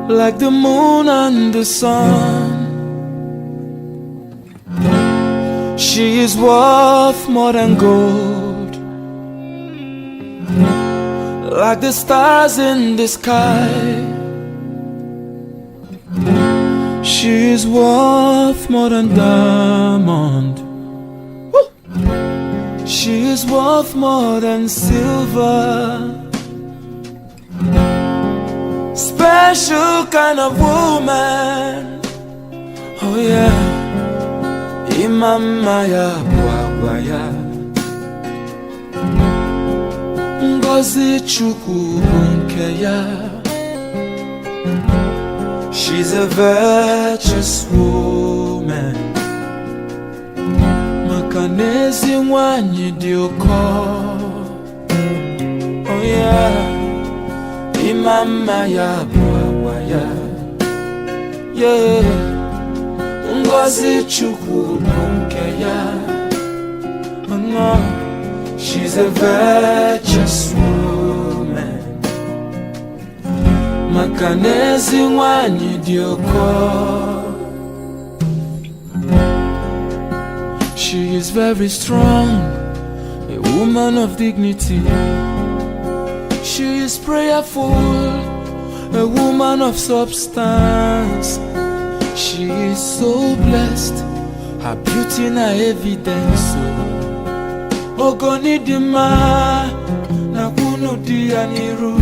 Like the moon and the sun, she is worth more than gold. Like the stars in the sky, she is worth more than diamond. Woo! She is worth more than silver. Special kind of woman. Oh yeah. Imama ya bwagwaya, ngozi chukwu nke ya. She's a virtuous woman. Maka n'ezi nwanyi dị ụkọ. Oh yeah. Imama ya bwagwaya, yeah. Ngozi chukwu nke ya. She's a virtuous woman. Maka n'ezi nwanyi dị ụkọ. She is very strong, a woman of dignity. She is prayerful, a woman of substance. She is so blessed, her beauty na evidence. Ogoni dima na kunu dia niru.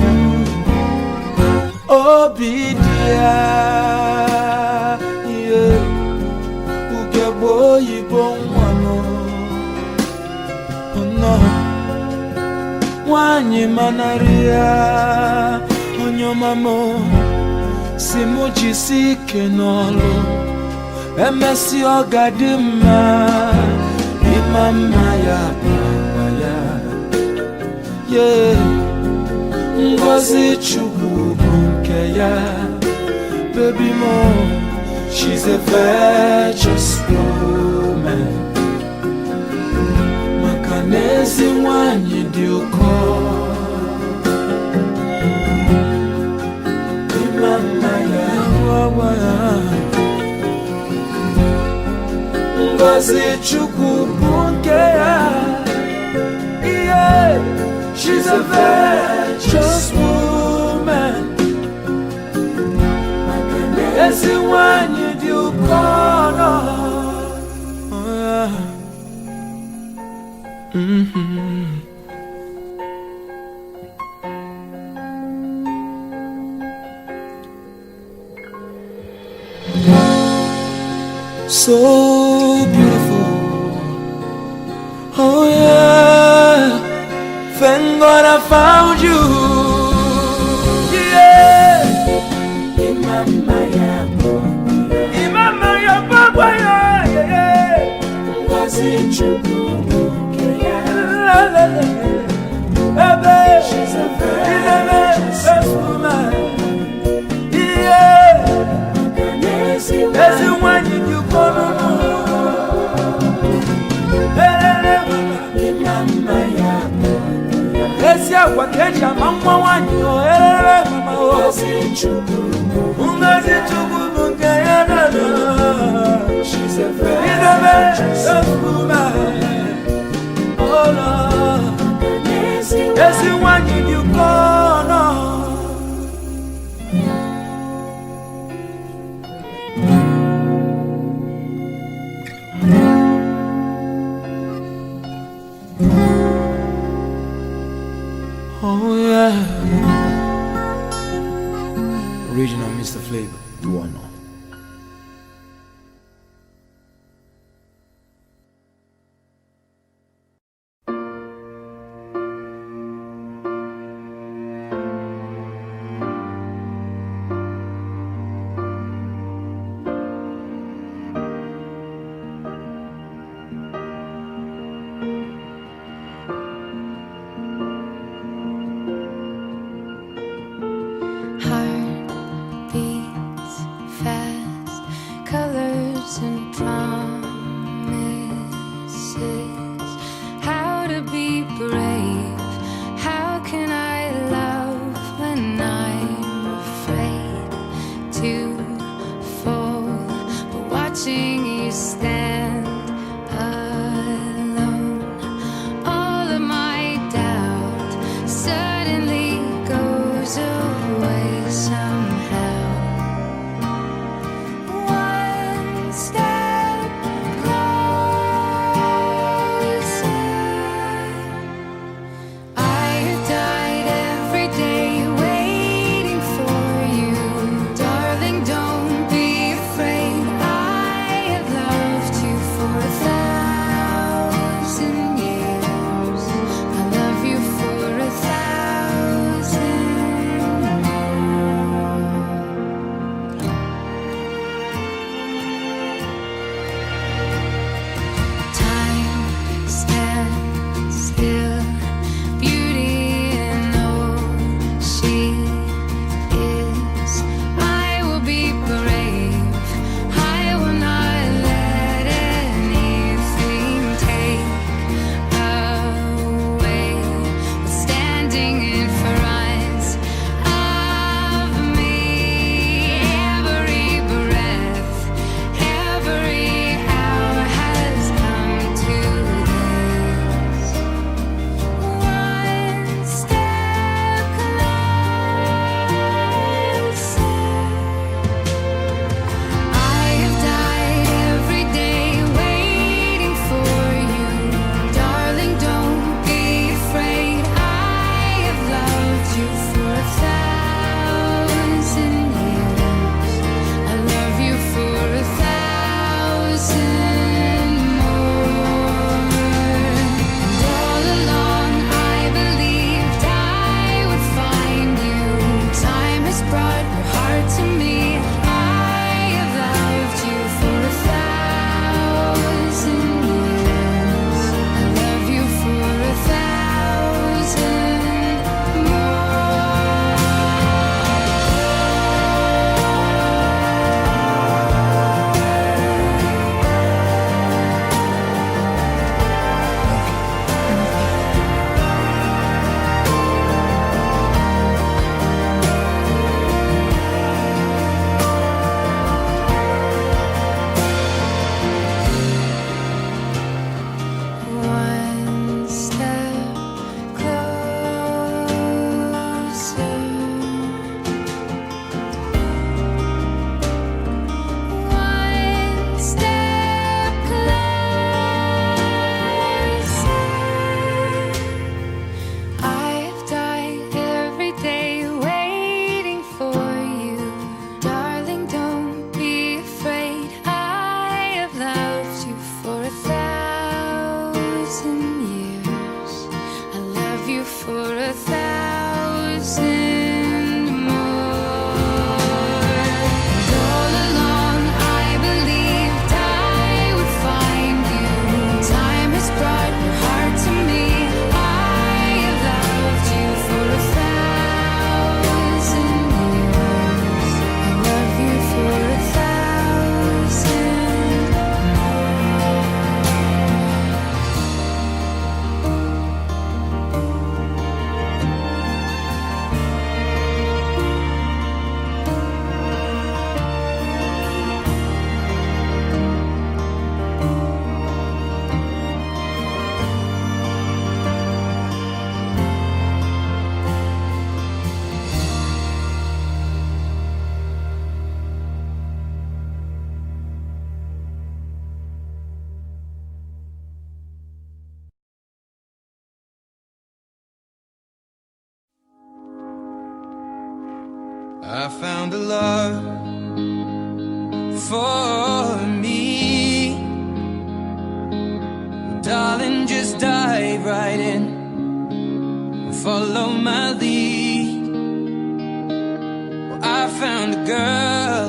Obidia, yeah. Ugebo yibon wano. Oh no. Wanyi manaria onyomamo simuji sike nolo emesi ogadima imama ya bwagwaya, yeah. Ngozi chukwu nke ya. Baby mo, she's a virtuous woman. Maka n'ezi nwanyi dị ụkọ. Imama ya bwagwaya, ngozi chukwu nke ya. Yeah, she's a virtuous woman. Maka n'ezi nwanyi dị ụkọ. Oh yeah. So beautiful. Oh yeah. Thank God I found you. Yeah. Imama ya bwagwaya, yeah. Ngozi chukwu nke ya. She's a virtuous woman. Yeah. Ezi nwanyi dị ụkọ. Imama ya bwagwaya, ezi agwa ka eji ama nwa nwanyi. Ngozi chukwu nke ya. She's a virtuous woman. Oh Lord. Ezi nwanyi dị ụkọ. Oh yeah. Original Mr. Flavor, you wanna know. watching you stand alone. All of my doubt suddenly goes away somehow. One step closer. I have died every day waiting for you. Darling, don't be afraid. I have loved you for 1,000 years. I love you for 1,000 more. Time stands still. Beauty in all she is. I will be brave. I will not let anything take away what's standing in front of me. Every breath, every hour has come to this. One step closer. I have died every day waiting for you. Darling, don't be afraid. I have loved you for 1,000 years. I love you for 1,000 more. And all along I believed I would find you. Time has brought your heart to me. I have loved you for 1,000 years. I love you for 1,000 One step closer. One step closer. I've died every day waiting for you. Darling, don't be afraid. I have loved you for 1,000 years. I love you for 1,000 more. And all along I believed I would find you. Time has brought your heart to me. I have loved you for 1,000 years. I love you for 1,000 more. I found a love for me. Darling, just dive right in and follow my lead. Well, I found a girl,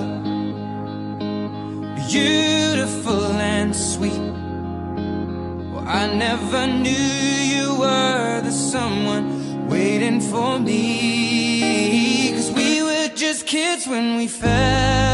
beautiful and sweet. Well, I never knew you were the someone waiting for me. 'Cause we were just kids when we fell